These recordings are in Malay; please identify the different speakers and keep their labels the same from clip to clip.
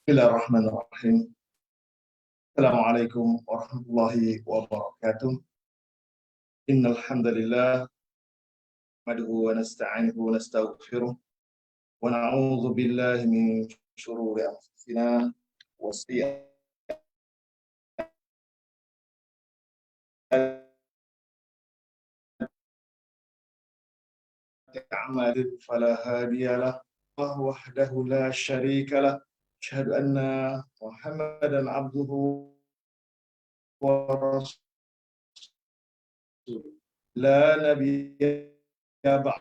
Speaker 1: Bismillahirrahmanirrahim. Assalamualaikum warahmatullahi wabarakatuh. Innal hamdalillah nahmaduhu wa nasta'inuhu wa nastaghfiruh wa na'udzu billahi min shururi anfusina wa sayyiati a'malina fala hadiya lahu wahdahu la syarika lah. Asyhadu anna Muhammadan abduhu wa rasuluh. La nabiyya ba'da.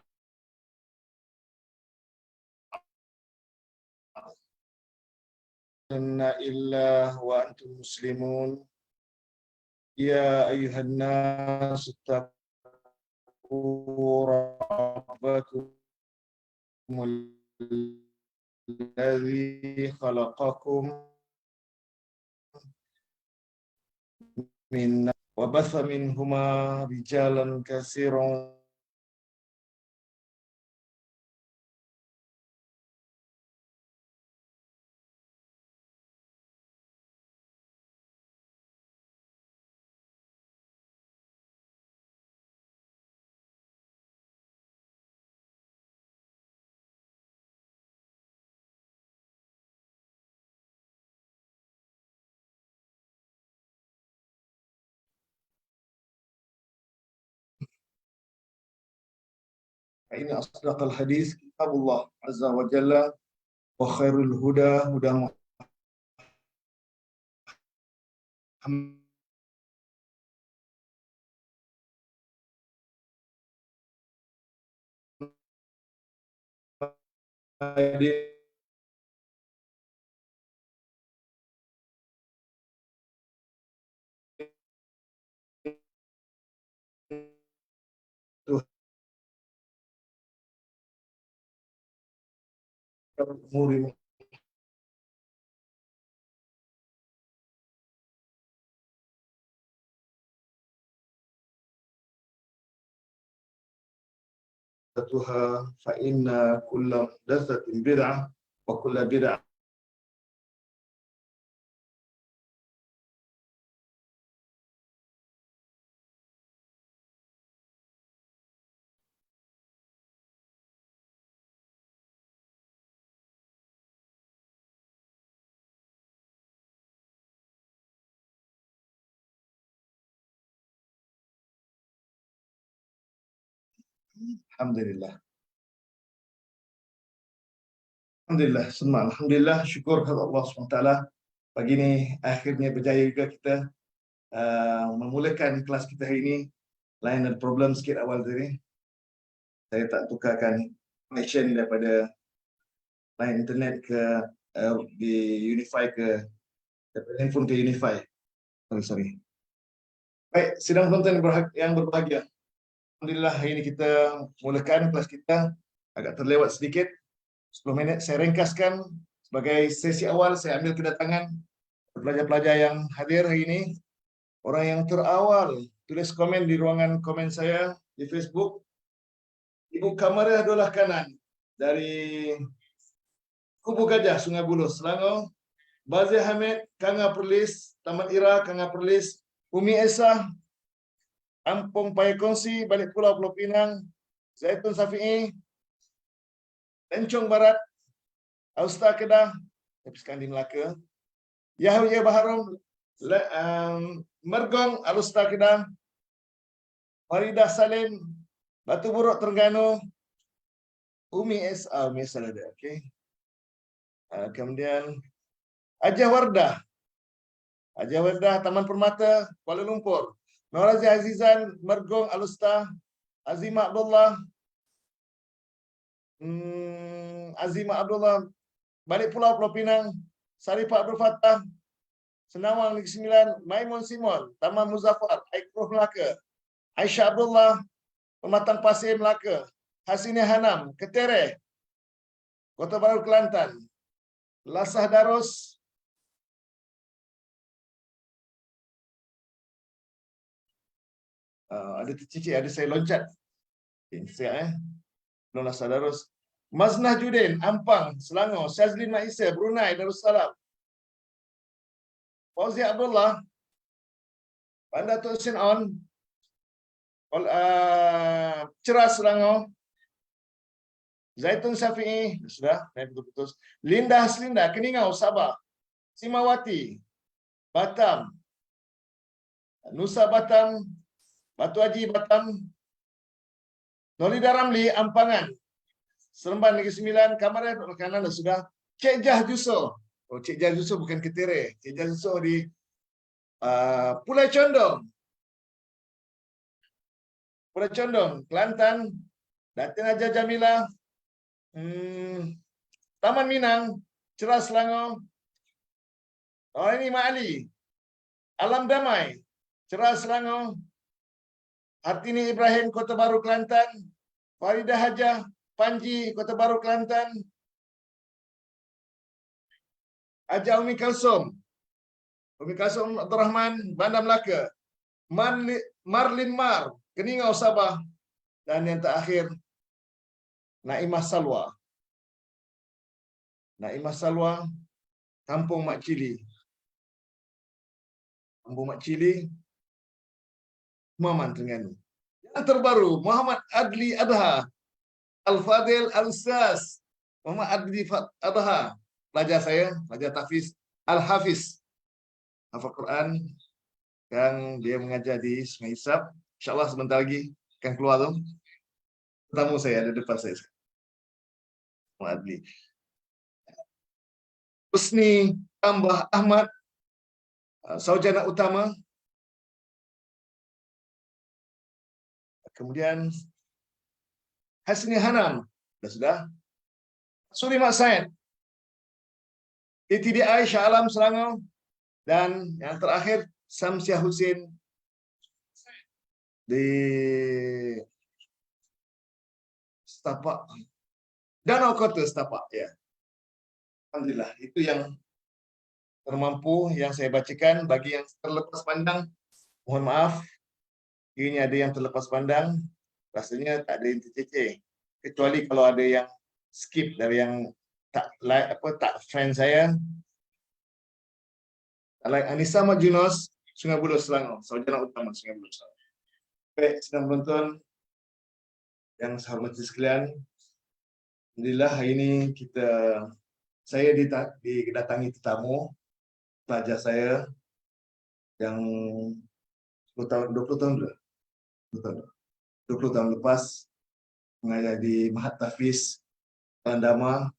Speaker 1: إلا وأنتم مسلمون يا أيها الناس اتقوا ربكم الذي خلقكم من وبث منهما رجالا كثيرا فإن أصدق الحديث كتاب الله عز وجل وخير الهدى هدى محمد الأمور محدثاتها فإن كل محدثة بدعة وكل بدعة Alhamdulillah. Alhamdulillah, semua Alhamdulillah, syukur kepada Allah SWT. Pagi ini akhirnya berjaya juga kita memulakan kelas kita hari ini. Lain ada problem sikit awal tadi. Saya tak tukarkan connection daripada line internet ke di Unify ke daripada handphone ke Unify. Sorry. Baik, sidang penonton yang berbahagia. Alhamdulillah hari ini kita mulakan kelas kita. Agak terlewat sedikit 10 minit. Saya ringkaskan sebagai sesi awal. Saya ambil kedatangan pelajar-pelajar yang hadir hari ini. Orang yang terawal tulis komen di ruangan komen saya di Facebook, Ibu Kamara Dolah Kanan dari Kubu Gajah, Sungai Buloh, Selangor. Bazir Hamid, Kanga Perlis, Taman Ira, Kanga Perlis. Umi Esah, Ampung Paya Kongsi, Balik Pulau, Pulau Pinang. Zaitun Safi'i, Lencong Barat, Austa Kedah, Tepiskan di Melaka. Yahya Baharom, Mergong, Alusta Kedah. Faridah Salim, Batu Buruk, Terengganu. Umi Esah ada, okey. Kemudian Ajah Wardah, Taman Permata, Kuala Lumpur. Norazi Azizan, Mergong, Alusta. Azimah Abdullah, Balik Pulau, Pulau Pinang. Sarifah Abdul Fattah, Senawang Negeri Sembilan. Maimun Simon, Taman Muzaffar, Aikruh Melaka. Aisyah Abdullah, Pematang Pasir Melaka. Hasini Hanam, Ketere, Kota Baru Kelantan. Lasah Darus, ada tercicik, ada saya loncat. Siap Lasah Darus. Maznah Judin, Ampang, Selangor. Syazlin Maisa, Brunei Darussalam. Fauzi Abdullah, Bandar Tun Sin On, Cerah Selangor, Zaitun Syafi'i, sudah, putus. Linda Haslinda, Keningau, Sabah, Simawati, Batam, Nusa Batam, Batu Haji Batam, Nolida Ramli, Ampangan, Seremban Negeri Sembilan, Kamarnya kanan sudah. Cik Jah Juso, oh Cik Jah Juso bukan Ketire, Cik Jah Juso di Pulau Condong, Kelantan, Datin Haja Jamila, Taman Minang, Cerah Selangor. Oh ini Mak Ali, Alam Damai, Cerah Selangor. Hartini Ibrahim, Kota Baru, Kelantan. Faridah Hajah, Panji, Kota Baru, Kelantan. Haja Umi Kalsum, Abdul Rahman, Bandar Melaka. Marlin Mar, Keningau, Sabah. Dan yang terakhir, Naimah Salwa. Naimah Salwa, Kampung Mak Cili. Kampung Mak Cili, Maman Terengganu. Yang terbaru, Muhammad Adli Adha, Al-Fadil Al-Ustaz. Muhammad Adli Adha, pelajar saya, pelajar Tahfiz, Al-Hafiz. Hafal Quran, yang dia mengajar di Sungai Hisap. InsyaAllah sebentar lagi akan keluar tu. Tamu saya ada depan saya. Muhammad Adli. Husni Tambah Ahmad, Saujana Utama. Kemudian Hasni Hanam, sudah. Suri Mak Said, ITDI Shah Alam Selangor. Dan yang terakhir Samsiah Husin di Setapak, Danau Kota Setapak, ya. Alhamdulillah, itu yang termampu yang saya bacakan. Bagi yang terlepas pandang, mohon maaf. Ini ada yang terlepas pandang, rasanya tak ada yang terceceh. Kecuali kalau ada yang skip dari yang tak like tak friend saya. Like Anissa Majunos, Sungai Buloh Selangor, Saujana Utama, Sungai Buloh Selangor. Baik, sedang penonton yang saya hormati sekalian. Alhamdulillah hari ini saya didatangi tetamu pelajar saya yang 10 tahun, 20 tahun dulu. 20 tahun lepas mengajar di Mahat Tahfiz Dama.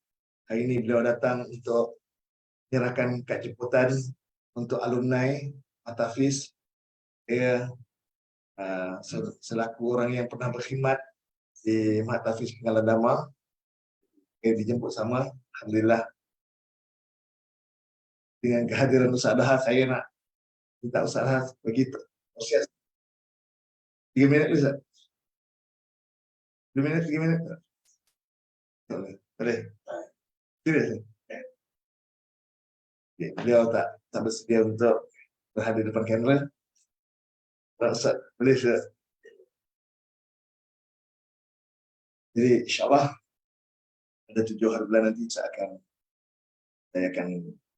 Speaker 1: Hari ini beliau datang untuk menyerahkan kad jemputan untuk alumni Mahat Tahfiz. Saya selaku orang yang pernah berkhidmat di Mahat Tahfiz Dama, saya dijemput sama. Alhamdulillah, dengan kehadiran Ustaz Daha, saya nak minta Ustaz Daha bagi proses 3 minit Ustaz. 2 minit, 3 minit. Boleh. Serius. Beliau tak bersedia untuk berhadir depan kamera. Ustaz, boleh Ustaz. Jadi insyaAllah ada 7 hari bulan nanti saya akan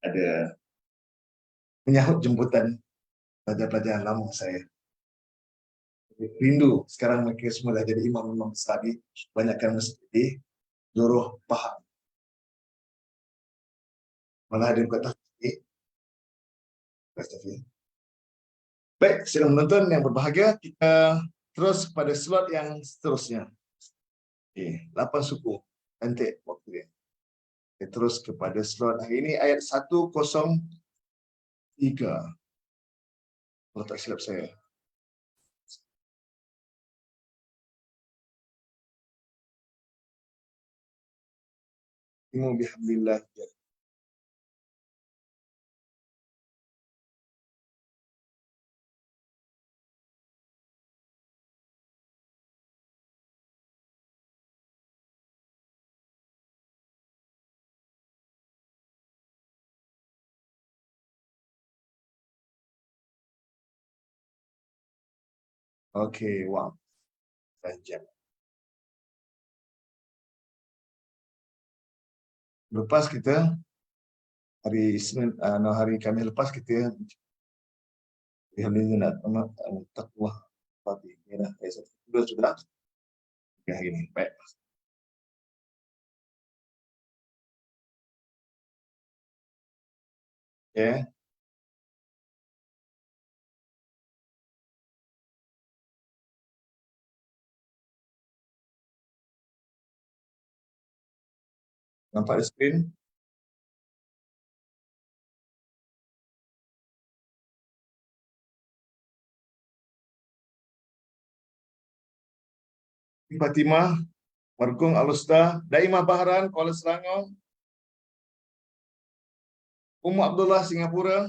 Speaker 1: ada menyahut jemputan pelajar-pelajar lama saya. Rindu sekarang mereka semua dah jadi imam-imam besar di banyakkan masjid di seluruh Pahang. Malah ada yang kata baik, sedang menonton yang berbahagia, kita terus kepada slot yang seterusnya. 8 suku nanti waktu dia. Kita terus kepada slot hari ini ayat 103. Kalau tak silap saya. Bihamdillah. Okey, wow. Panjang. Lepas kita hari Isnin, hari Khamis lepas kita hari ini nak takwa pagi. Ya dah, sudah. Ya, hari ini. Baik. Ya. Nampak di skrin? Fatimah, Margung Alusta, Daimah Bahran, Kuala Selangor, Ummu Abdullah, Singapura,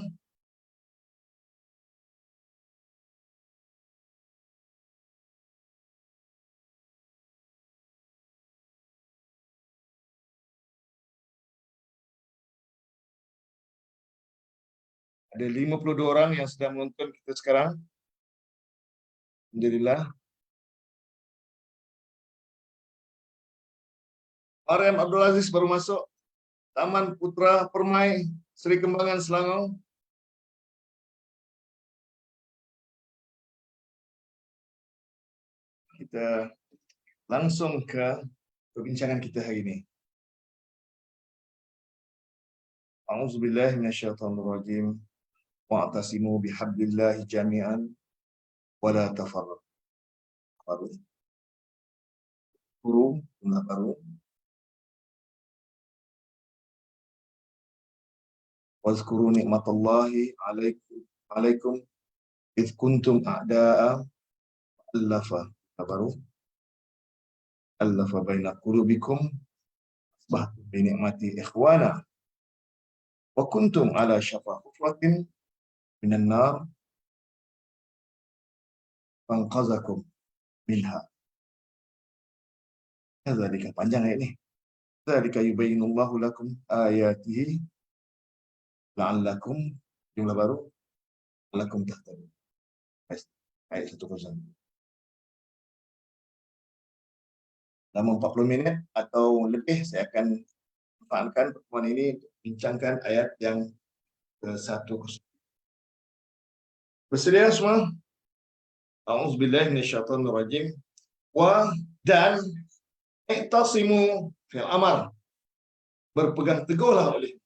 Speaker 1: ada 52 orang yang sedang menonton kita sekarang. Alhamdulillah. Mariam Abdul Aziz baru masuk. Taman Putra Permai, Seri Kembangan, Selangor. Kita langsung ke perbincangan kita hari ini. A'udzubillahi minasyaitonirrajim. Wa'tasimu bihablillahi jami'an wa la tafarraqu. Baru. Wazkuru ni'matallahi alaikum idh kuntum a'da'a allafa baina qulubikum asbahtum bi ni'mati ikhwana wa kuntum ala syafa hufratin minan nar fanqazakum minha. Dzalika panjang ayat ni. Dzalika yubayyinullahu lakum ayatihi la'allakum, jumlah baru, la'allakum tahtadun. Ayat 101. Dalam 40 minit atau lebih saya akan manfaatkan pertemuan ini untuk bincangkan ayat yang ke-1. Bersedia semua? A'udzubillahi minasyaitonirrajim. Wa dan iktasimu fil amar. Berpegang teguhlah oleh.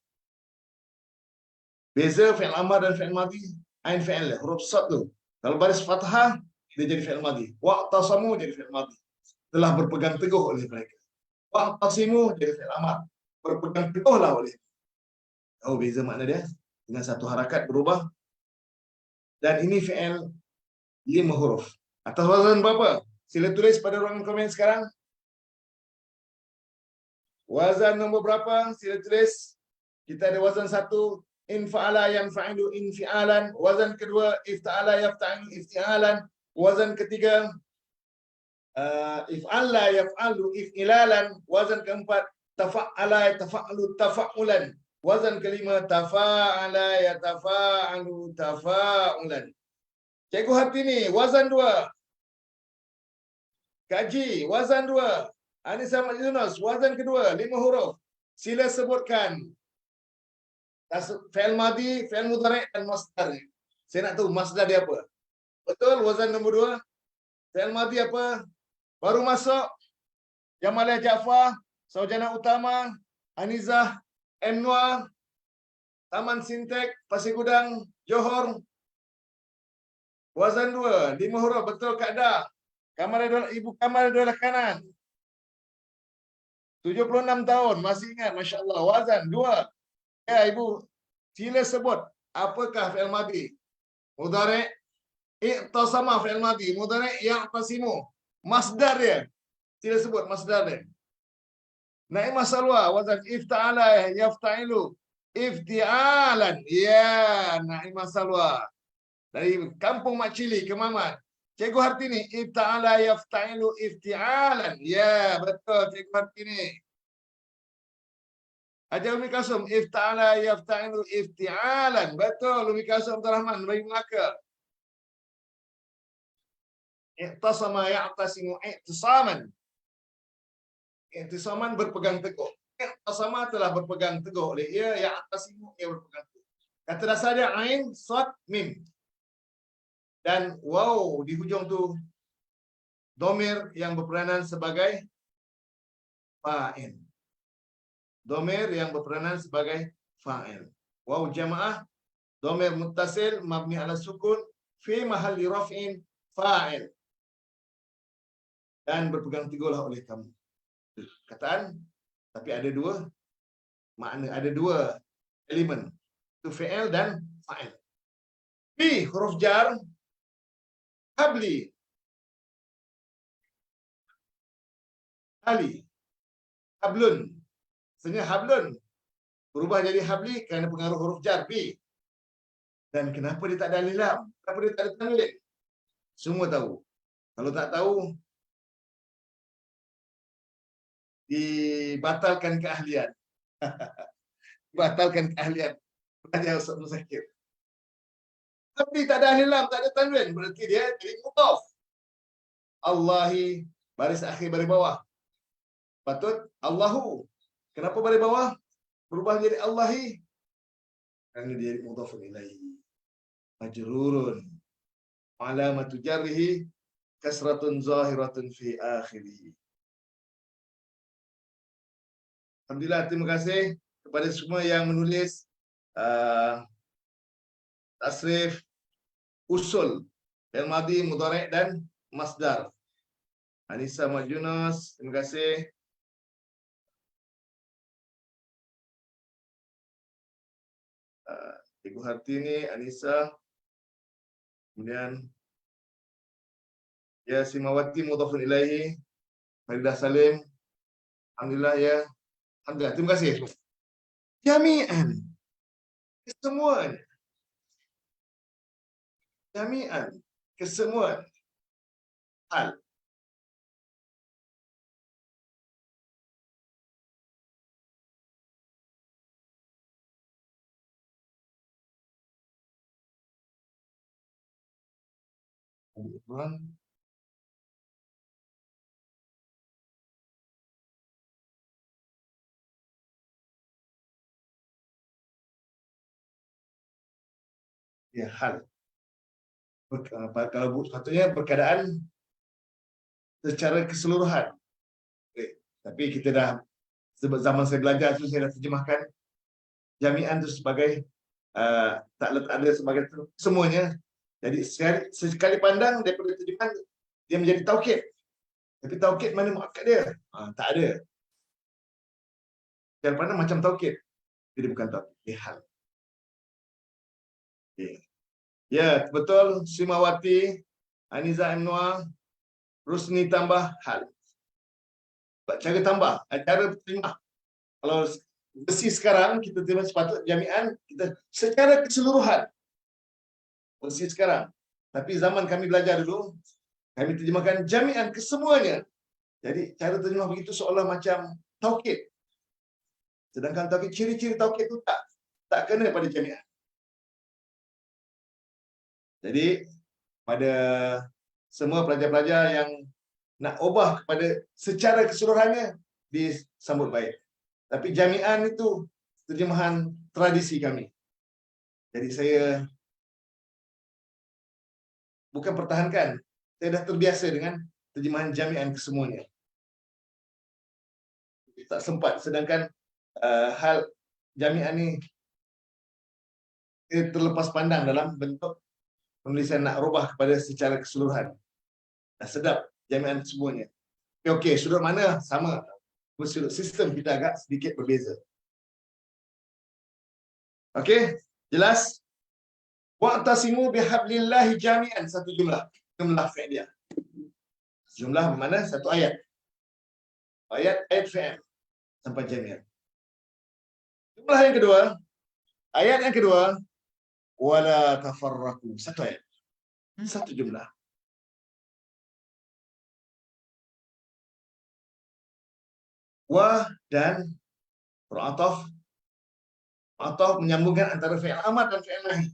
Speaker 1: Beza fi'il amar dan fi'il madhi, ain fi'il, huruf sad tu. Kalau baris fathah dia jadi fi'il madhi. Wa'tasamu jadi fi'il madhi. Telah berpegang teguh oleh mereka. Wa'tasimu jadi fi'il amar. Berpegang teguhlah oleh. Oh, beza makna dia dengan satu harakat berubah. Dan ini fi'il 5 huruf. Atas wazan berapa? Sila tulis pada ruangan komen sekarang. Wazan nombor berapa? Sila tulis. Kita ada wazan 1, infa'ala yanfa'ilu infi'alan. Wazan kedua, ifta'ala yafta'ilu ifti'alan. Wazan ketiga, if'alla yaf'alu if'ilalan. Wazan keempat, tafa'ala yatafa'alu tafa'ulan. Wazan kelima, tafa'ala yatafa'alu tafa'ulan. Cikgu Hartini, wazan 2. Kaji, wazan 2. Anissa Yunus, wazan kedua, 5 huruf. Sila sebutkan fi'il madhi, fi'il mudhari' dan masdar. Saya nak tahu masdar dia apa. Betul, wazan nombor 2. Fi'il madhi apa? Baru masuk Jamalia Jaafar, Saujana Utama, Anizah M. Noor, Taman Sintek, Pasir Gudang, Johor. Wazan 2, 5 huruf. Betul, Kak Da. Ibu Kamal adalah kanan. 76 tahun, masih ingat, Masya Allah. Wazan 2. Ya, Ibu, sila sebut apakah fi'il madhi. Mudhari', i'tasama fi'il madhi. Mudhari' ya'tasimu. Masdar dia. Sila sebut masdar dia. Naimah Salwa, wazan ifta'ala yafta'ilu ifti'alan. Ya, Naimah Salwa. Dari Kampung Mak Cili ke Mamat. Cikgu Hartini, ifta'ala yafta'ilu ifti'alan. Ya, betul Cikgu Hartini. Haji Umi Kasum, ifta'ala yafta'ilu ifti'alan. Betul, Umi Kasum Abdul Rahman, bagi Melaka. I'tasama ya'tasimu i'tisaman. I'tisaman berpegang teguh. Sama telah berpegang teguh oleh ia, yang atasimu ia berpegang teguh. Kata dasar dia ain, sad, mim. Dan wow di hujung tu domir yang berperanan sebagai fa'il. Domir yang berperanan sebagai fa'il. Wow jamaah, domir muttasil mabni ala sukun fi mahalli raf'in fa'il. Dan berpegang teguhlah oleh kamu. Kataan, tapi ada dua makna, ada dua elemen. Itu fi'il dan fa'il. Fi huruf jar, habli, ali, hablun. Sebenarnya hablun berubah jadi habli kerana pengaruh huruf jar bi. Dan kenapa dia tak ada alif lam? Kenapa dia tak ada tanwin? Semua tahu. Kalau tak tahu, dibatalkan keahlian. Dibatalkan keahlian. Belajar Ustaz Muzakir. Tapi tak ada alif lam, tak ada tanwin. Berarti dia jadi mudhaf. Allahi, baris akhir baris bawah. Patut Allahu. Kenapa baris bawah berubah jadi Allahi? Kerana dia jadi mudhafun ilaihi. Majrurun. Alamatu jarrihi kasratun zahiratun fi akhirih. Alhamdulillah, terima kasih kepada semua yang menulis tasrif usul yang madhi, mudhari' dan masdar. Anissa Majunus, terima kasih. Ibu Hartini, Anissa. Kemudian ya Simawati mudhafun ilaihi. Faridah Salim. Alhamdulillah ya. Alhamdulillah, terima kasih. Jami'an. Kesemuanya. Jami'an. Kesemuanya. Hal. Ya, hal. Kalau sepatutnya perkataan secara keseluruhan. Okay. Tapi kita dah, sebab zaman saya belajar tu saya dah terjemahkan jami'an tu sebagai tak letak ada sebagai semuanya. Jadi sekali pandang daripada terjemahan dia menjadi taukid. Tapi taukid mana muakkad dia? Tak ada. Sekali pandang macam taukid. Jadi bukan taukid, dia hal. Okay. Ya, betul. Simawati, Aniza Imnoa, Rusni tambah hal. Cara tambah, cara terima. Kalau besi sekarang kita terima sepatutnya jami'an kita secara keseluruhan. Besi sekarang. Tapi zaman kami belajar dulu, kami terjemahkan jami'an kesemuanya. Jadi cara terjemah begitu seolah macam taukid. Sedangkan taukid, ciri-ciri taukid itu tak kena pada jami'an. Jadi pada semua pelajar-pelajar yang nak ubah kepada secara keseluruhannya disambut baik. Tapi jami'an itu terjemahan tradisi kami. Jadi saya bukan pertahankan, saya dah terbiasa dengan terjemahan jami'an kesemuanya. Tak sempat, sedangkan hal jami'an ni terlepas pandang dalam bentuk penulisan nak rubah kepada secara keseluruhan. Dah sedap jami'an semuanya. Okey, sudut mana sama. Sudut sistem kita agak sedikit berbeza. Okey, jelas? Wa'tasimu bihablillahi jami'an, satu jumlah. Jumlah fi'liyah. Jumlah mana? Satu ayat. Ayat fi'il sampai jami'an. Jumlah yang kedua, ayat yang kedua, wala tafarraqu, satu ayat. Satu jumlah. Wa dan ataf menyambungkan antara fi'il amar dan fi'il nahi.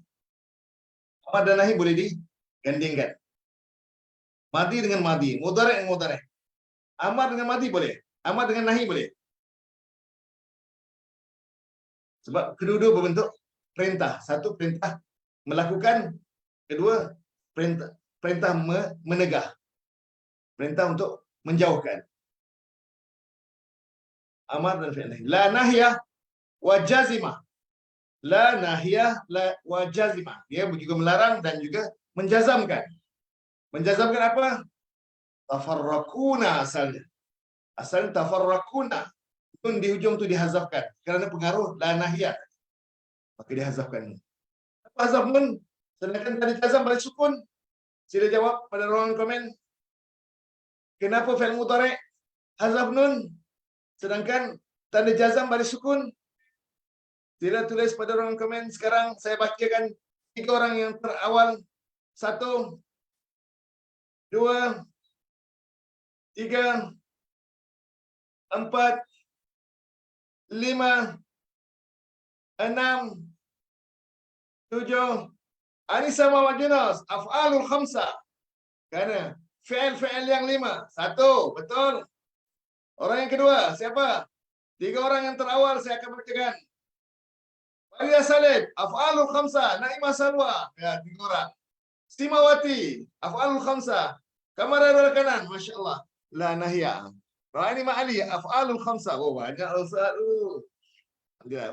Speaker 1: Amar dan nahi boleh digandingkan. Madi dengan madi, mudhari' dengan mudhari'. Amar dengan madi boleh, amar dengan nahi boleh. Sebab kedua-dua berbentuk perintah. Satu perintah melakukan, kedua perintah menegah. Perintah untuk menjauhkan. Amar dan fi'il. La nahyah wa jazimah. La nahyah wa jazimah. Dia juga melarang dan juga menjazamkan. Menjazamkan apa? Tafarraquna asalnya. Asalnya tafarraquna. Nun di hujung tu dihazafkan kerana pengaruh la nahyah. Maka dihazafkan. Apa hazaf nun? Sedangkan tadi jazam balik sukun. Sila jawab pada ruangan komen. Kenapa fi'il mudhari' hazaf nun? Sedangkan tanda jazam balik sukun? Sila tulis pada ruangan komen. Sekarang saya bacakan 3 orang yang terawal. 1, 2, 3, 4, 5, 6, 7. Anissa Muhammad Yunus, af'alul khamsah. Kerana fi'il yang 5. 1, betul. Orang yang kedua, siapa? 3 orang yang terawal saya akan bacakan. Maria Salim, af'alul khamsah. Naimah Salwa, ya 3 orang. Simawati, af'alul khamsah. Kamara kanan, Masya Allah. La nahya. Rani Ma'ali, af'alul khamsah. Oh, banyak Ustaz.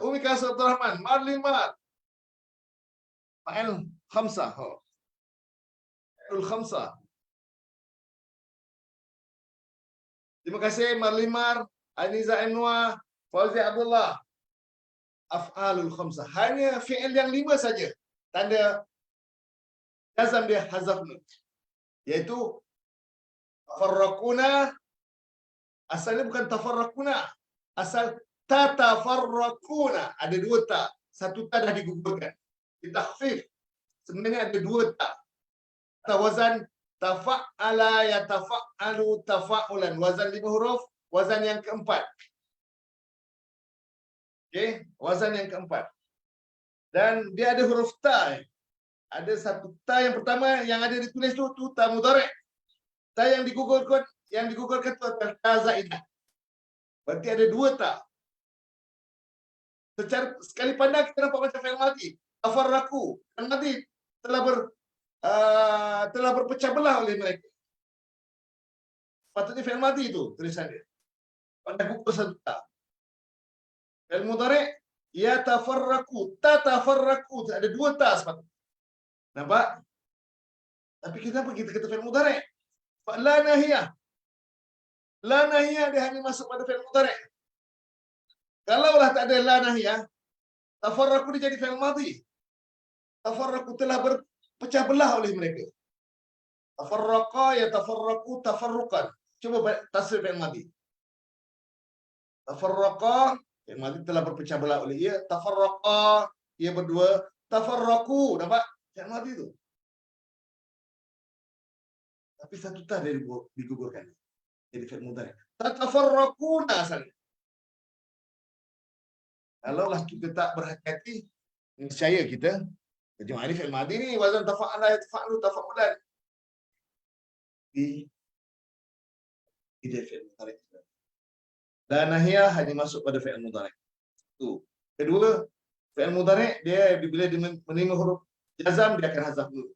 Speaker 1: Umi Kasur Abdul Rahman, Marlin Mar. Fa'il khamsah. Fa'il khamsah. Terima kasih Marlin Mar, Aniza Anwar, Fauzi Abdullah. Af'alul khamsah. Hanya fi'il yang 5 saja. Tanda jazam dia hazaf nun. Iaitu tafarraquna. Asalnya bukan tafarraquna. Asal tatafarraquna. Ada 2 ta. Satu ta dah digugurkan. Ditakhfif. Sebenarnya ada 2 ta. Wazan tafa'ala yatafa'alu tafa'ulan. Wazan 5 huruf. Wazan yang keempat. Okey, wazan yang keempat. Dan dia ada huruf ta. Ada satu ta yang pertama yang ada ditulis tu ta mudhari'. Ta yang digugurkan tu adalah ta zaidah. Berarti ada 2 ta. Secara sekali pandang kita nampak macam fi'il madhi. Tafarraqu. Fi'il madhi telah berpecah belah oleh mereka. Patutnya fi'il madhi itu tulisan dia. Pada gugur satu ta. Fi'il mudhari' yatafarraqu. Tatafarraqu. Ada 2 ta sepatutnya. Nampak? Tapi kenapa kita kata fi'il mudhari'? La nahiyah. La nahiyah dia hanya masuk pada fi'il mudhari'. Kalaulah tak ada la nahiyah, tafarraqu dia jadi fi'il madhi. Tafarraqu telah berpecah belah oleh mereka. Tafarraqa yatafarraqu tafarruqan. Cuba tasrif fi'il madhi. Tafarraqa, fi'il madhi telah berpecah belah oleh ia. Tafarraqa, ia berdua. Tafarraqu, nampak? Fi'il madhi itu. Tapi satu ta dia digugurkan. Jadi fi'il mudhari'. Tatafarraquna asalnya. Kalaulah kita tak berhati-hati, niscaya kita terjemah ini fi'il madhi ni wazan tafa'ala yatafa'alu tafa'ulan. Tidak fi'il mudhari'. Dan nahiyah hanya masuk pada fi'il mudhari'. Itu. Kedua, fi'il mudhari' dia bila dia menerima huruf jazam dia akan hazaf dulu.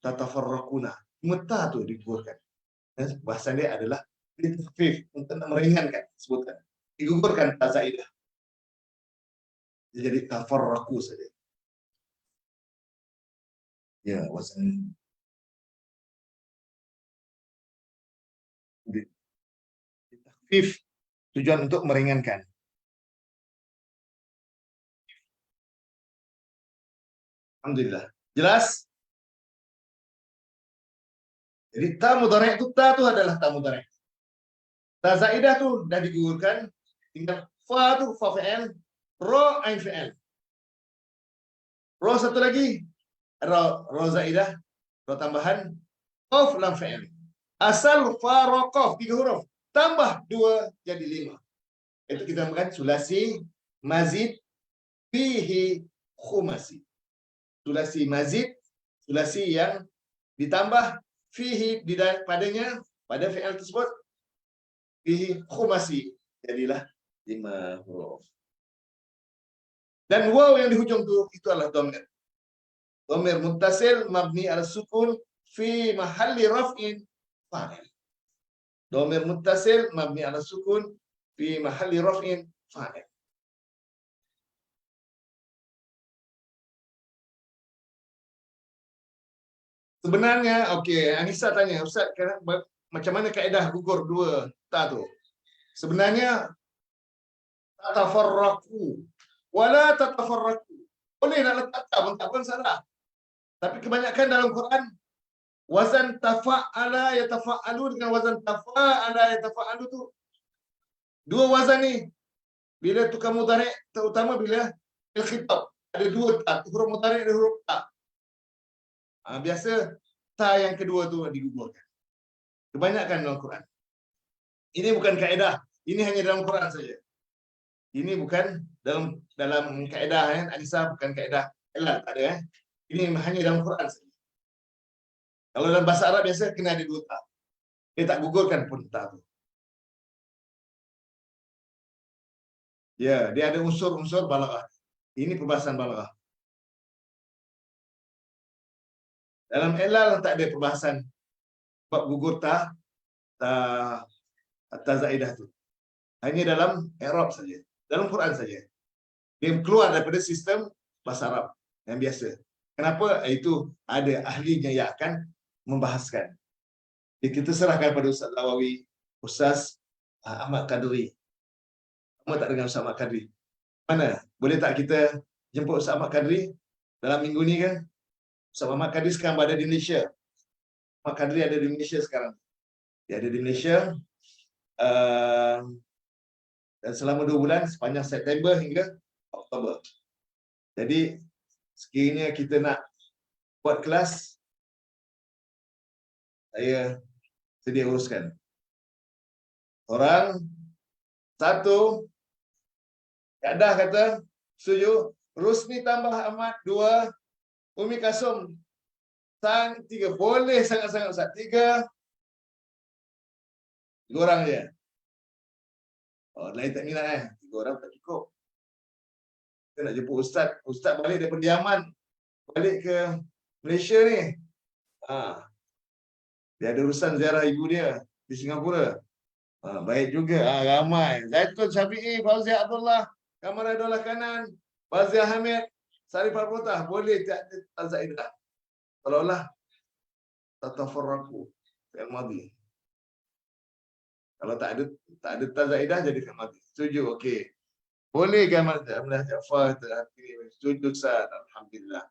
Speaker 1: Tatafarraquna. Meta tu digugurkan. Dan bahasan dia adalah takhfif, untuk meringankan sebutan. Digugurkan ta zaidah. Jadi tafarraqu saja. Ya, wazan takhfif, tujuan untuk meringankan. Alhamdulillah. Jelas? Jadi ta mudhari' itu ta tu adalah ta mudhari'. Ta zaidah tu dah digugurkan, tinggal fa tu fa fi'il, ra ain fi'il. Ra satu lagi, ra zaidah, ra tambahan, qaf lam fi'il. Asal faraqaf 3 huruf, tambah 2 jadi 5. Itu kita namakan sulasi mazid fihi khumasi. Sulasi mazid, sulasi yang ditambah fihi padanya, pada fi'il tersebut fihi khumasi, jadilah 5 huruf. Dan waw yang di hujung itu adalah dhamir. Dhamir muttasil mabni ala sukun fi mahalli raf'in fa'il. Dhamir muttasil mabni ala sukun fi mahalli raf'in fa'il. Sebenarnya, okey, Anissa tanya, Ustaz, macam mana kaedah gugur dua ta tu? Sebenarnya, tatafarraqu wala tatafarraqu. Boleh nak letak ta pun tak pun salah. Tapi kebanyakan dalam Quran, wazan tafa'ala yatafa'alu dengan wazan tafa'ala yatafa'alu tu, dua wazan ni, bila tukar mudhari', terutama bila al-khitab, ada dua ta, huruf mudhari' ada huruf ta. Biasa ta yang kedua tu digugurkan. Kebanyakan dalam Quran. Ini bukan kaedah. Ini hanya dalam Quran saja. Ini bukan dalam kaedah Anissa, bukan kaedah elal, tak ada. Ini hanya dalam Quran saja. Kalau dalam bahasa Arab biasa kena ada dua ta. Dia tak gugurkan pun ta tu. Ya, dia ada unsur-unsur balaghah. Ini perbahasan balaghah. Dalam elal tak ada perbahasan bab gugur ta zaidah tu. Hanya dalam Arab saja, dalam Quran saja. Dia keluar daripada sistem bahasa Arab yang biasa. Kenapa? Itu ada ahlinya yang akan membahaskan. Jadi kita serahkan pada Ustaz Lawawi, Ustaz Ahmad Qadri. Kamu tak dengar Ustaz Ahmad Qadri? Mana? Boleh tak kita jemput Ustaz Ahmad Qadri dalam minggu ni kan? Ustaz Ahmad Qadri sekarang berada di Malaysia. Ahmad Qadri ada di Malaysia sekarang. Dia ada di Malaysia. Dan selama 2 bulan, sepanjang September hingga Oktober. Jadi, sekiranya kita nak buat kelas, saya sedia uruskan. Orang, satu, Kaedah kata, setuju. Rusni tambah Ahmad, 2. Umi Kasum, 3. Boleh sangat-sangat Ustaz. 3 orang je. Oh, lain tak minat 3 orang tak cukup. Kita nak jemput Ustaz. Ustaz balik daripada Yaman. Balik ke Malaysia ni. Dia ada urusan ziarah ibu dia di Singapura. Baik juga. Ramai. Zaitun Syafi'i, Fauzi Abdullah, Kamar Adolah Kanan, Fazia Hamid, Sarifah Putah. Boleh tak ada Zaidah. Kalau-olah tatafarraqu fi'il madhi. Kalau tak ada tazaidah jadi fi'il madhi. Setuju? Okey. Boleh kan Ahmad Jaafar setuju Ustaz? Alhamdulillah.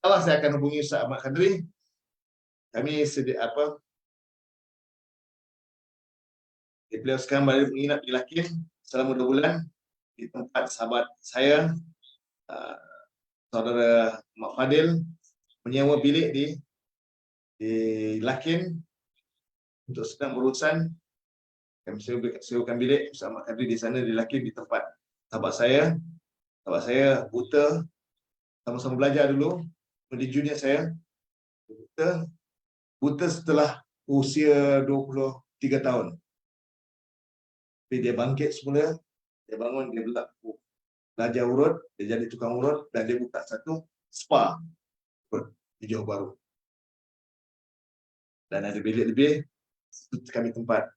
Speaker 1: Allah, saya akan hubungi Ustaz Ahmad Qadri. Kami sedia beliau sekarang balik menginap di Lakin selama 2 bulan di tempat sahabat saya, saudara Mak Fadil, menyewa bilik di Lakin untuk sedang berurusan. Kami sewakan bilik bersama Kadri di sana di Lakin di tempat sahabat saya. Sahabat saya buta, sama-sama belajar dulu, menjadi junior saya. Buta setelah usia 23 tahun. Tapi dia bangkit semula, dia bangun, dia belajar urut, dia jadi tukang urut dan dia buka satu spa di Johor Bahru. Dan ada bilik lebih, itu kami tempat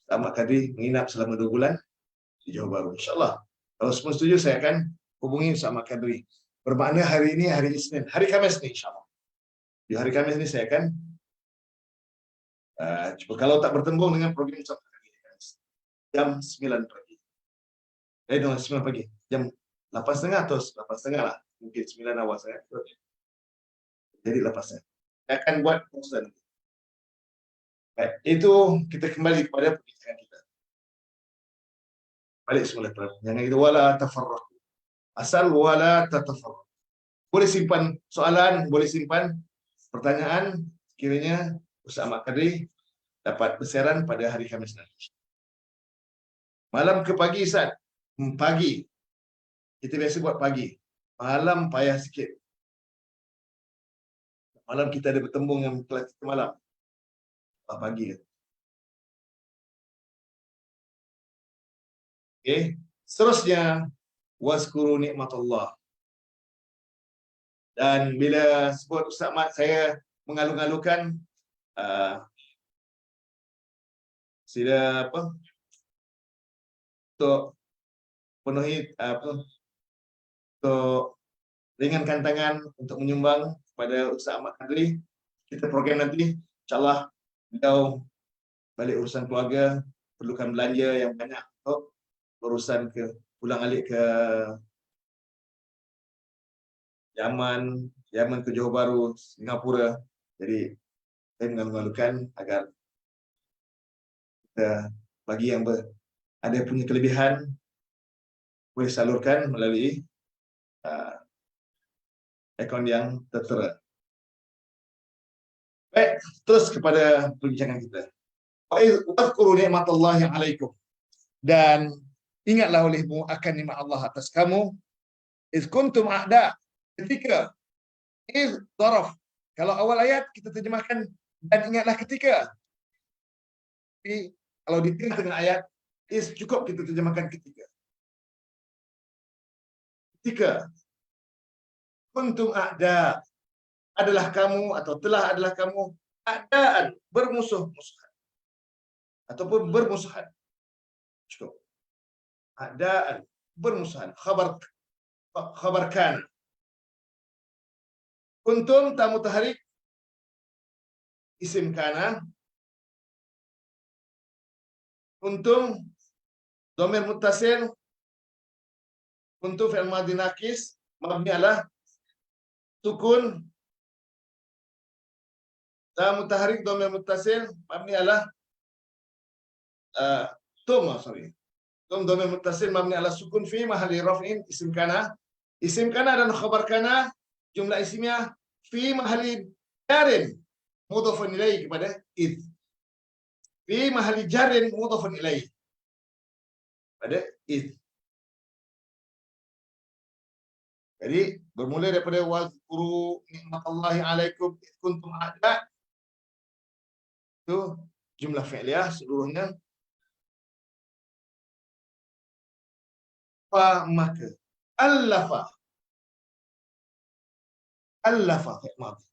Speaker 1: Ahmad Qadri menginap selama 2 bulan di Johor Bahru. InsyaAllah, kalau semua setuju, saya akan hubungi Ustaz Ahmad Qadri. Bermakna hari ini hari Isnin, hari Khamis ni insyaAllah. Di hari Khamis ni saya akan cuba, kalau tak bertembung dengan program Ustaz Ahmad Qadri, jam 9 pagi. 9 pagi. Jam 8.30 atau 8.30 lah. Mungkin 9 awal saya. Jadi 8.30. Saya akan buat poster. Baik, itu kita kembali kepada perbincangan kita. Balik semula. Jangan kita wala tafarraqu. Asal wala tatafarraqu. Boleh simpan soalan, boleh simpan pertanyaan sekiranya Ustaz Ahmad Qadri dapat bersiaran pada hari Khamis nanti. Malam ke pagi, Ustaz? Pagi. Kita biasa buat pagi. Malam payah sikit. Malam kita ada bertembung dengan kelas kita malam. Pagi. Okey. Seterusnya, wazkuru nikmatullah. Dan bila sebut Ustaz Mat, saya mengalu-alukan sila apa untuk penuhi untuk ringankan tangan untuk menyumbang kepada Ustaz Ahmad Kadri. Kita program nanti, insyaAllah beliau balik urusan keluarga, perlukan belanja yang banyak untuk urusan ke pulang alik ke Yaman ke Johor Bahru, Singapura. Jadi saya mengalu-alukan agar kita bagi yang ada punya kelebihan boleh salurkan melalui akaun yang tertera. Baik, terus kepada perbincangan kita. Wa'adhkuru ni'matallahi 'alaikum. Dan ingatlah olehmu akan nikmat Allah atas kamu. Iz kuntum a'da, ketika. Iz zaraf. Kalau awal ayat kita terjemahkan dan ingatlah ketika. Tapi kalau di tengah-tengah ayat, is cukup kita terjemahkan ketika. Ketika kuntum a'da, adalah kamu atau telah adalah kamu a'daan, bermusuh-musuhan ataupun bermusuhan. Cukup. A'daan, bermusuhan. Khabar kana. Kuntum tamu tahrik, isim kana. Kuntum dhamir muttasil. Kuntum fi'il madhi naqis, mabni ala sukun. Tamu tahrik dhamir muttasil, mabni ala tum dhamir muttasil mabni ala sukun fi mahalli raf'in isim kana. Isim kana dan khabar kana jumlah isimnya fi mahalli jarin mudhafun ilaih kepada id. Fi mahalli jarin mudhafun ilaih pada id. Jadi bermula daripada wazkuru ni'matallahi 'alaikum id kuntum a'da, itu jumlah fi'liyah seluruhnya. Fa maka allafa fi'il madhi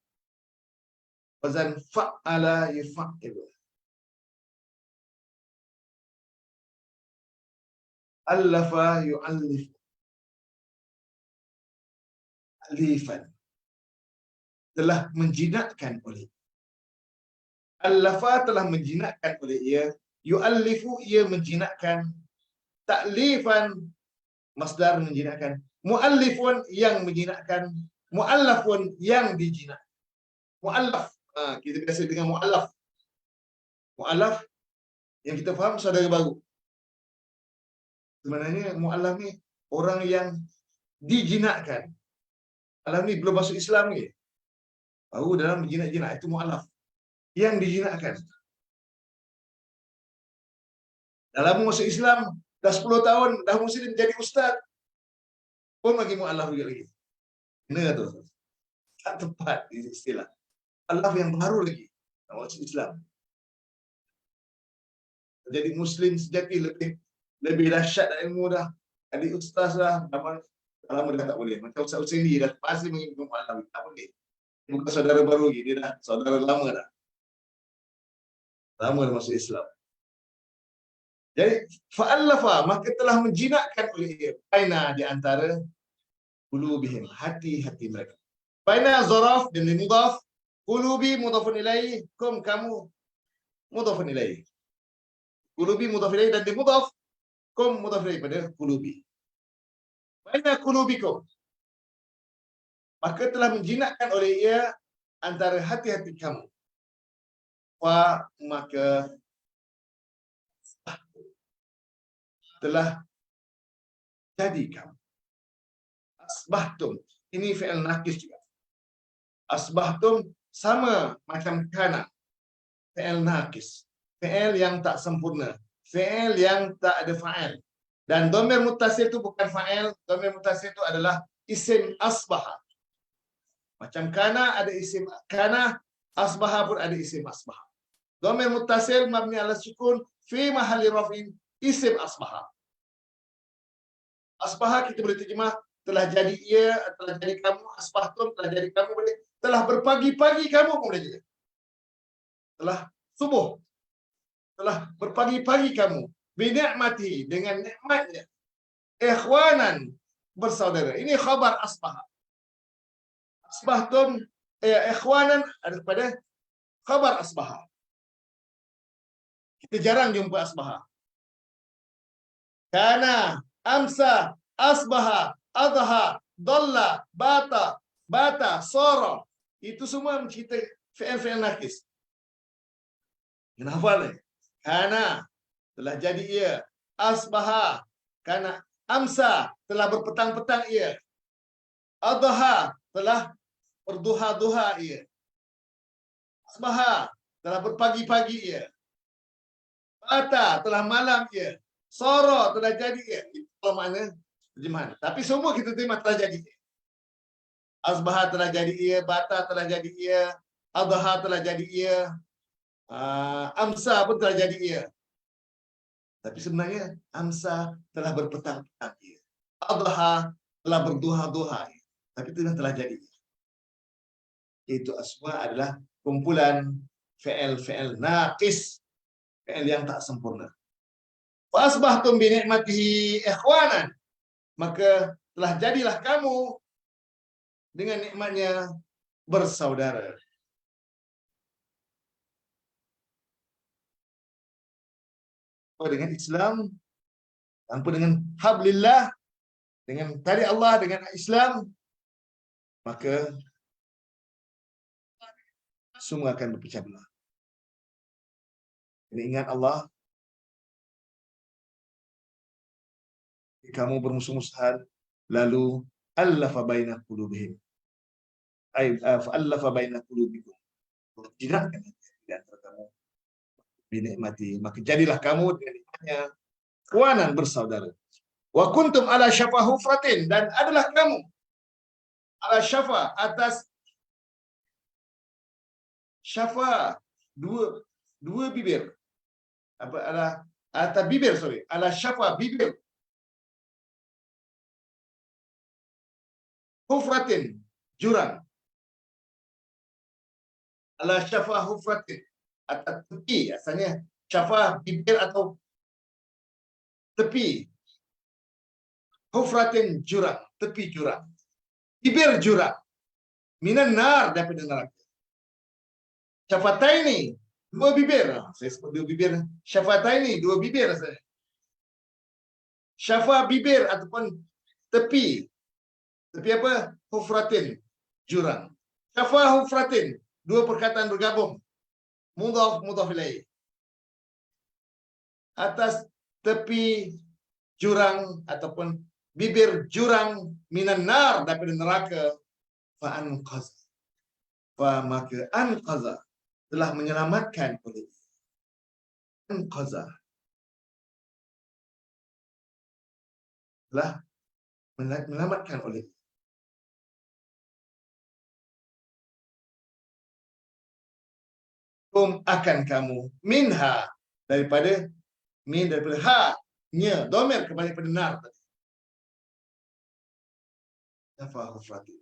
Speaker 1: wazan fa'ala yufa'il. Allafa yu'allif alifan, telah menjinakkan oleh. Allafa telah menjinakkan oleh ia, yu'allifu ia menjinakkan, ta'lifan masdar menjinakkan, mu'allifun yang menjinakkan, mu'allafun yang dijinak. Mu'allaf, kita biasa dengan mu'allaf. Mu'allaf yang kita faham saudara baru. Sebenarnya mu'allaf ni orang yang dijinakkan. Mu'allaf ni belum masuk Islam ni, baru dalam jinak-jinak, itu mu'allaf yang dijinakkan. Dalam masuk Islam dah 10 tahun, dah muslim, jadi ustaz pun bagi mu'allaf juga lagi. Kena tu, tak tepat istilah. Mu'allaf yang baru lagi nak masuk Islam, jadi muslim sejati, lebih dahsyat ilmu dah, jadi ustaz dah, lama dah tak boleh. Macam Ustaz Husaini dah pasti mengikut mu'allaf, tak boleh. Bukan saudara baru lagi, dia dah saudara lama dah. Lama dah masuk Islam. Jadi fa'allafa, maka telah menjinakkan oleh dia baina, di antara qulubihim, hati-hati mereka. Baina zaraf dan mudhaf, qulubi mudhafun ilaih, kum kamu mudhafun ilaih. Qulubi mudhaf ilaih dan mudhaf, kum mudhaf ilaih pada qulubi. Baina qulubikum, maka telah menjinakkan oleh ia antara hati-hati kamu. Wa maka telah jadi kamu. Asbahtum, ini fi'il naqis juga. Asbahtum sama macam kana, fi'il naqis, fi'il yang tak sempurna, fi'il yang tak ada fa'il. Dan dhamir muttasil itu bukan fa'il, dhamir muttasil itu adalah isim asbaha. Macam kana ada isim kana, asbaha pun ada isim asbaha. Dhamir muttasil mabni ala sukun fi mahalli raf'in isim asbaha. Asbaha kita boleh terjemah telah jadi ia, telah jadi kamu, asbahtum telah jadi kamu, boleh telah berpagi-pagi kamu pun boleh juga. Telah subuh, telah berpagi-pagi kamu, binikmati dengan nikmatnya, ikhwanan bersaudara. Ini khabar asbah. Asbahtum ikhwanan ada pada khabar asbah. Kita jarang jumpa asbah. Kana, amsa, asbaha, adha, dalla, bata, sara. Itu semua kita fi'il nakis. Kenapa ni? Kana telah jadi ia, asbaha kana amsa telah berpetang-petang ia, adha telah berduha-duha ia, asbaha telah berpagi-pagi ia, bata telah malam ia, sara telah jadi ia. Itu makna terjemahan. Tapi semua kita terima telah jadi ia. Asbaha telah jadi ia, bata telah jadi ia, adha telah jadi ia, amsa pun telah jadi ia. Tapi sebenarnya amsa telah berpetang-petang ia. Adha telah berduha-duha ia. Tapi itu telah jadi ia. Itu asma adalah kumpulan fi'il naqis, fi'il yang tak sempurna. Fa asbahtum bi ni'matihi ikhwanan. Maka telah jadilah kamu dengan nikmatnya bersaudara. Dengan Islam, tanpa dengan hablillah, dengan tali Allah, dengan Islam, maka semua akan berpecah belah. Ini ingat Allah, kamu bermusuh-musuhan, lalu allafa baina qulubihim. Allafa baina qulubikum. Tidakkan di antara kamu binikmati, maka jadilah kamu dengan nikmatnya kawanan bersaudara. Wa kuntum ala syafa hufratin, dan adalah kamu ala syafa, atas syafa, dua bibir. Apa ala atas bibir, sorry, ala syafa bibir, hufratin jurang, ala syafa hufratin, atas tepi. Asalnya syafa bibir atau tepi, hufratin jurang, tepi jurang, bibir jurang, minan nar, daripada neraka. Syafataini, dua bibir. Saya sebut dua bibir. Syafataini, dua bibir saya. Syafa bibir ataupun tepi. Tepi apa? Hufratin, jurang. Syafa hufratin, dua perkataan bergabung. Mudhaf ilaih. Atas tepi jurang ataupun bibir jurang minan nar, daripada neraka, fa anqaz. Fa maka anqaza, telah menyelamatkan oleh anqaza, telah menyelamatkan oleh akan kamu minha, daripada min, daripada ha nya domir kembali pada nar tadi. Tafahu fati.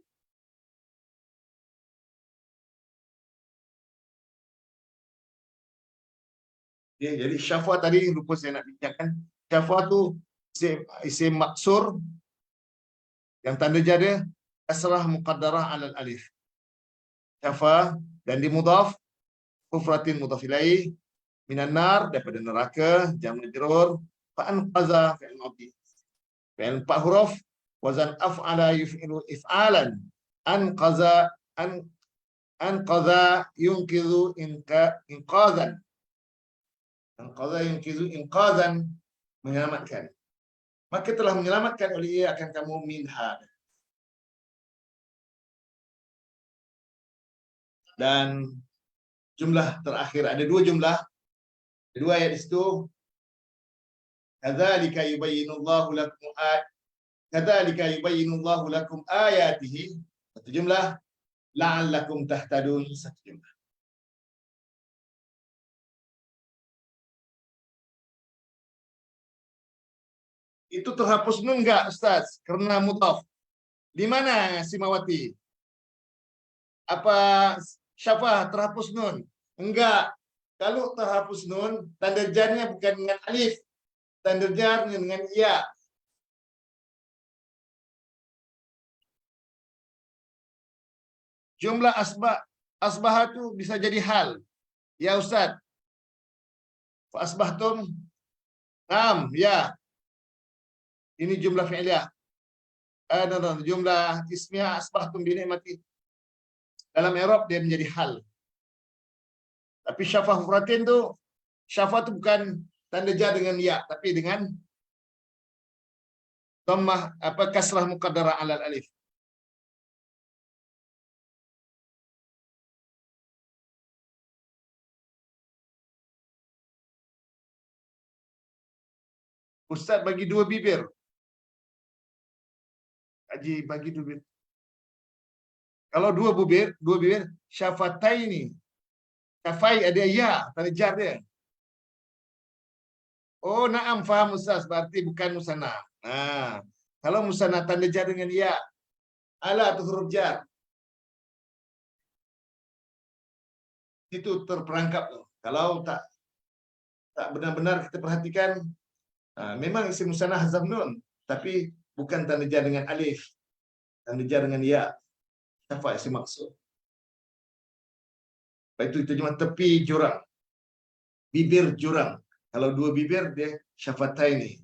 Speaker 1: Ya, jadi syafa tadi lupa saya nak bincangkan. Syafa tu isim maksur yang tanda jada kasrah muqaddarah alal alif. Syafa dan dimudhaf hufratin mudhaf ilaih, minan nar, daripada neraka, jam majrur, fa anqaza fi'il madhi. Fi'il 4 huruf, wazan af'ala yuf'ilu if'alan, anqaza anqaza yunqidhu inqazan. Anqaza yunqidhu inqazan, menyelamatkan. Maka telah menyelamatkan oleh ia akan kamu minha. Dan jumlah terakhir, ada dua jumlah, dua ayat di situ. Kadzalika yubayyinullahu lakum kadzalika yubayyinullahu lakum ayatihi, satu jumlah. La'allakum tahtadun, satu jumlah. Itu terhapus nun enggak, Ustaz? Kerana mudhaf. Di mana Simawati? Apa Syafah terhapus nun? Enggak. Kalau terhapus nun, tanda jarnya bukan dengan alif. Tanda jarnya dengan ya. Jumlah asbah itu bisa jadi hal. Ya Ustaz. Asbahtum. Naam, ya. Ini jumlah fi'liyah. No. Jumlah ismiyah asbahtum bi ni'mati. Dalam i'rab dia menjadi hal. Tapi syafah mufradin tu, syafah tu bukan tanda jar dengan ya, tapi dengan dhammah kasrah muqaddarah alal alif. Ustaz bagi dua bibir. Haji bagi dua bibir. Kalau dua bibir syafataini. Syafai ada ya, tanda jar dia. Oh, na'am, faham Ustaz. Berarti bukan musanna. Nah, kalau musanna tanda jar dengan ya, ala tu huruf jar. Itu terperangkap tu. Kalau tak benar-benar kita perhatikan, memang isim musanna hazaf nun, tapi bukan tanda jar dengan alif. Tanda jar dengan ya. Syafa isim maksud. Lepas itu terjemah tepi jurang. Bibir jurang. Kalau dua bibir dia syafataini.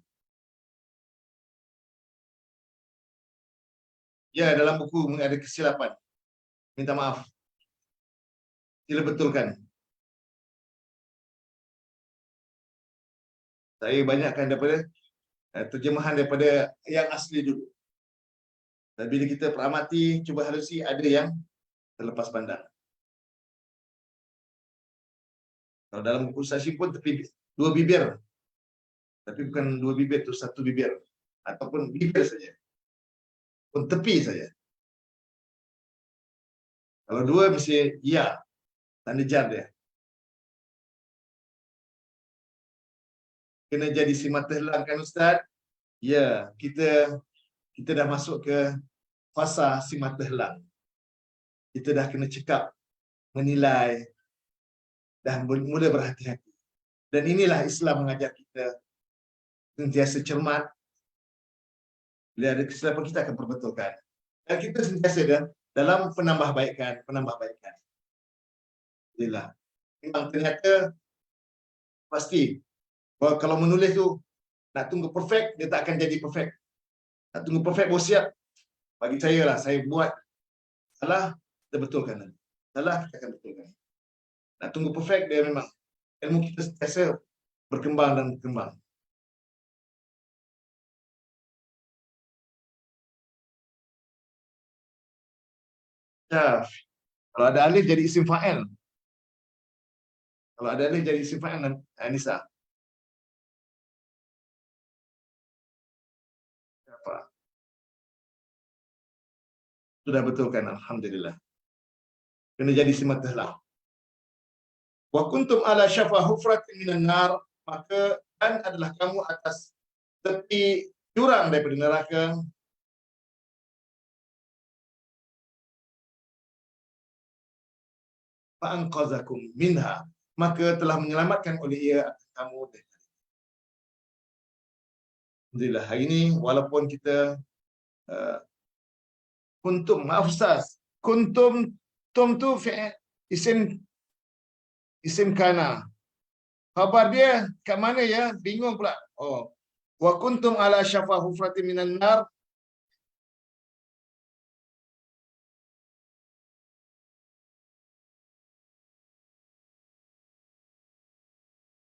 Speaker 1: Ya, dalam buku ada kesilapan. Minta maaf. Sila betulkan. Saya banyakkan daripada terjemahan daripada yang asli dulu. Dan bila kita peramati, cuba halusi, ada yang terlepas pandang. Kalau dalam buku Sashim pun tepi dua bibir. Tapi bukan dua bibir, itu satu bibir. Ataupun bibir saja. Pun tepi saja. Kalau dua mesti ya. Tanda jar dia. Kena jadi simat tehlang kan Ustaz? Ya, kita dah masuk ke fasa simat tehlang. Kita dah kena cekap, menilai, dah mula berhati-hati. Dan inilah Islam mengajar kita sentiasa cermat. Bila ada kesilapan kita akan perbetulkan. Dan kita sentiasa dalam penambahbaikan. Alhamdulillah. Memang ternyata pasti bahawa kalau menulis tu nak tunggu perfect, dia tak akan jadi perfect. Nak tunggu perfect baru siap. Bagi saya lah, saya buat salah, kita betulkan. Salah, kita akan betulkan. Nak tunggu perfect, dia memang ilmu kita sentiasa berkembang dan berkembang. Ya, kalau ada alif jadi isim fa'il. Kalau ada alif jadi isim fa'il, Nisa. Apa? Sudah betulkan, alhamdulillah. Kena jadi simat tehlah. Wa kuntum ala syafa hufratin minan nar, maka dan adalah kamu atas tepi jurang daripada neraka. Fa anqazakum minha, maka telah menyelamatkan oleh ia kamu. Alhamdulillah, hari ini walaupun kita kuntum, maaf Ustaz, kuntum, tum tu isim kana. Khabar dia kat mana ya? Bingung pula. Oh. Wa kuntum ala syafa hufratin minan nar.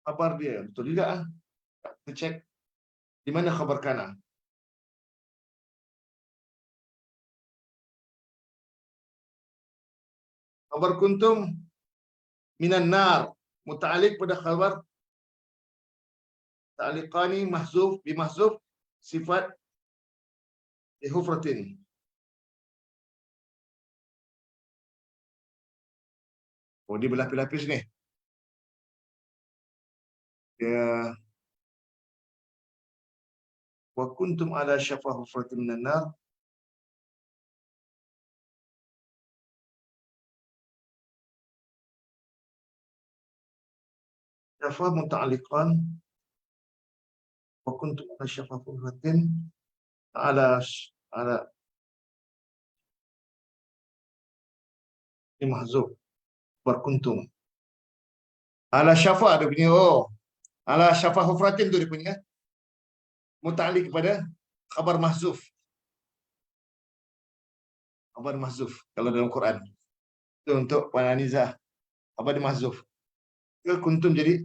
Speaker 1: Khabar dia betul juga ah. Kita cek di mana khabar kana. Khabar kuntum minan nar muta'alliq pada khabar ta'liqani mahzuf bi mahzuf sifat hufratin. Oh, dia berlapis-lapis ni. Dia wa kuntum ala syafa hufratin minan nar syafa muta'alliqan wa kuntum ala syafa hufratin ala ala ini mahzuf berkuntum ala syafa dia punya ala syafa hufratin tu dia punya muta'alliq kepada khabar mahzuf kalau dalam Quran itu untuk Puan Anizah khabar mahzuf ke kuntum jadi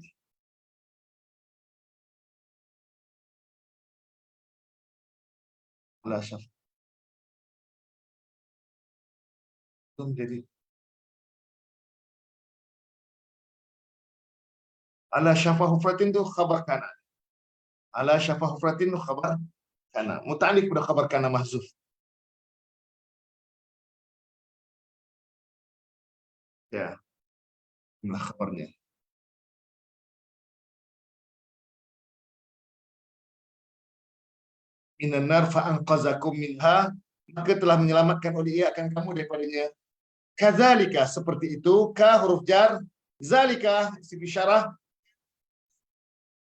Speaker 1: ala syafa kuntum jadi ala syafa hufratin tu khabar kana. Ala syafa hufratin tu khabar kana. Muta'alliq pada khabar kana mahzuf. Ya. Inilah khabarnya. Minan nar fa anqazakum minha, maka telah menyelamatkan oleh ia akan kamu daripadanya. Kadzalika, seperti itu, ka huruf jar, zalika isim isyarah,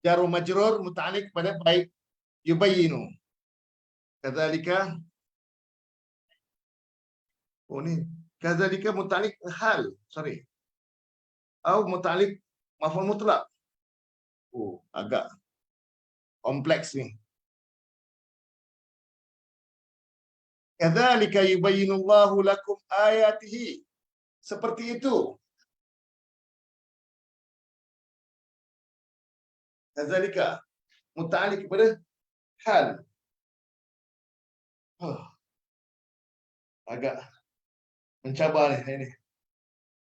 Speaker 1: jar majrur muta'alliq pada baik yubayyinu. Kadzalika, oh ni, kadzalika muta'alliq hal, sorry. Atau muta'alliq maf'ul mutlaq. Oh, agak kompleks ni. Kadzalika yubayyinullahu lakum ayatihi. Seperti itu. Kadzalika muta'alliq kepada hal. Agak mencabar ni ini.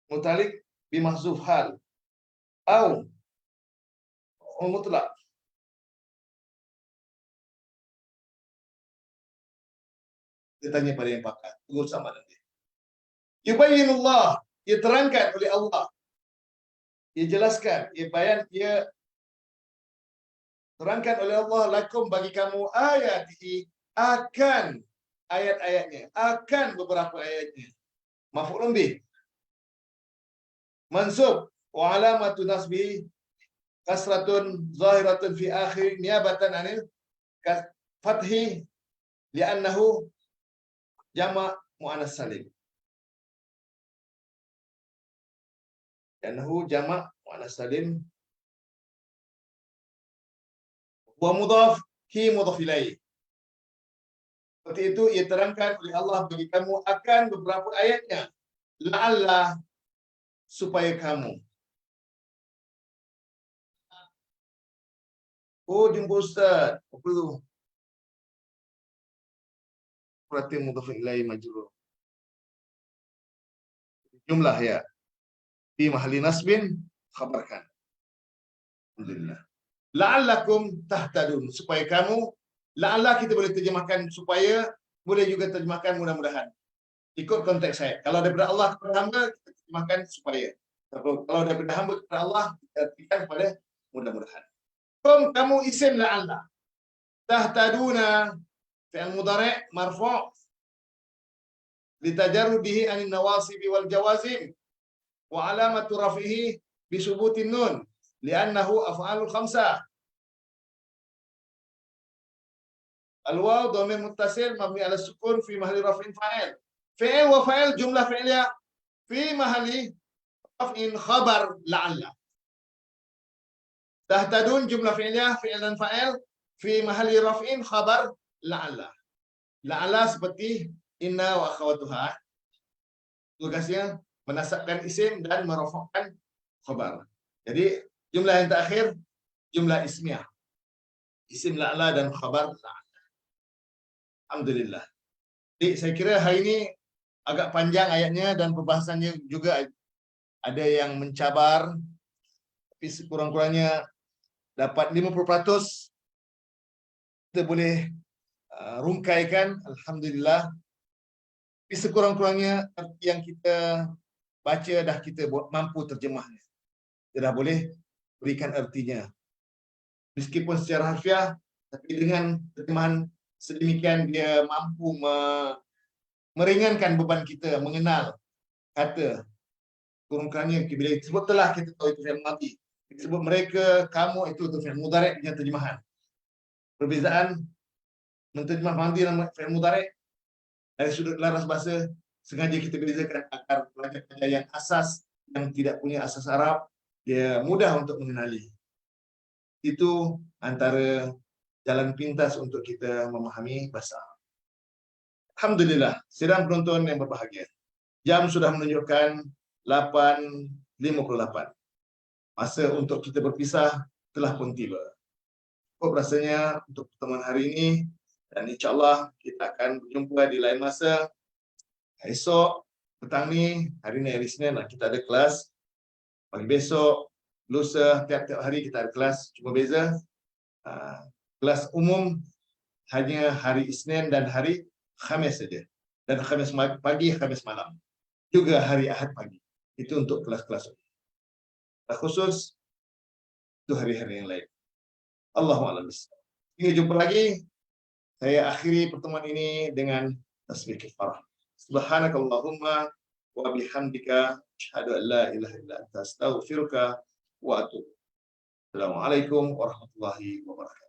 Speaker 1: Muta'alliq bi mahzuf hal. Au mutlaq. Dia tanya pada yang pakar. Tunggu sama nanti. Yubayyinullah. Ia terangkan oleh Allah. Ia jelaskan. Ia bayan. Ia terangkan oleh Allah. Lakum bagi kamu ayatihi. Akan ayat-ayatnya. Akan beberapa ayatnya. Maf'ulun bih. Mansub. Wa alamatu nasbi. Kasratun zahiratun fi akhir. Niabatan anil. Fathi. Liannahu jama' mu'annas salim. Liannahu jama' mu'annas salim. Wa mudhaf hi mudhaf ilaih. Seperti itu ia terangkan oleh Allah bagi kamu akan beberapa ayatnya. La'alla supaya kamu. Oh, jumpa Ustaz. Apa tu? Berarti mudhaf ilaih majrur. Jumlah ya. Fi mahalli nasbin khabarkan. Alhamdulillah. La'allakum tahtadun. Supaya kamu, la'alla kita boleh terjemahkan supaya, boleh juga terjemahkan mudah-mudahan. Ikut konteks saya. Kalau daripada Allah kepada hamba, kita terjemahkan supaya. Kalau daripada hamba kepada Allah, kita artikan kepada mudah-mudahan. Kamu isim la'alla. Tahtaduna fi'al mudhari' marfu' litajarrudihi anin nawasibi wal jawazim wa alamatu raf'ihi bisubutin nun li'annahu af'alul khamsah. Al-waw dhamir muttasil mabni 'ala sukun fi mahalli raf'in fa'il. Fi'il wa fa'il jumlah fi'liyah fi mahalli raf'in khabar la'alla. Tahtadun jumlah fi'liyah fi'il dan fa'il fi mahalli raf'in khabar la'alla. La'alla seperti inna wa akhawatuha. Tugasnya menasabkan isim dan merafa'kan khabar. Jadi jumlah yang terakhir jumlah ismiyah. Isim la'alla dan khabar la'alla. Alhamdulillah. Jadi saya kira hari ini agak panjang ayatnya dan perbahasannya juga ada yang mencabar. Tapi sekurang-kurangnya dapat 50% kita boleh rungkaikan. Alhamdulillah. Tapi sekurang-kurangnya yang kita baca dah kita mampu terjemahnya. Kita dah boleh berikan artinya. Meskipun secara harfiah, tapi dengan terjemahan sedemikian dia mampu meringankan beban kita mengenal kata. Kurang-kurangnya bila sebut telah kita tahu itu yang mati. Sebut mereka, kamu, itu fi'il mudhari' punya terjemahan. Perbezaan menterjemah madi dan fi'il mudhari' dari sudut laras bahasa sengaja kita bezakan agar pelajar-pelajar yang asas, yang tidak punya asas Arab, dia mudah untuk mengenali. Itu antara jalan pintas untuk kita memahami bahasa Arab. Alhamdulillah, sidang penonton yang berbahagia. Jam sudah menunjukkan 8.58. Masa untuk kita berpisah telah pun tiba. Cukup rasanya untuk pertemuan hari ini, dan insyaAllah kita akan berjumpa di lain masa. Esok, petang ni, hari ni hari Senin, kita ada kelas. Pagi besok, lusa, tiap-tiap hari kita ada kelas. Cuma beza, kelas umum hanya hari Isnin dan hari Khamis saja. Dan Khamis pagi, Khamis malam. Juga hari Ahad pagi. Itu untuk kelas-kelas umum. Khusus, itu hari-hari yang lain. Allahu'alam bishawab. Hingga jumpa lagi. Saya akhiri pertemuan ini dengan tasbih kifarah. Subhanakallahumma wa bihamdika asyhadu an la ilaha illa anta astaghfiruka wa atubu. Assalamualaikum warahmatullahi wabarakatuh.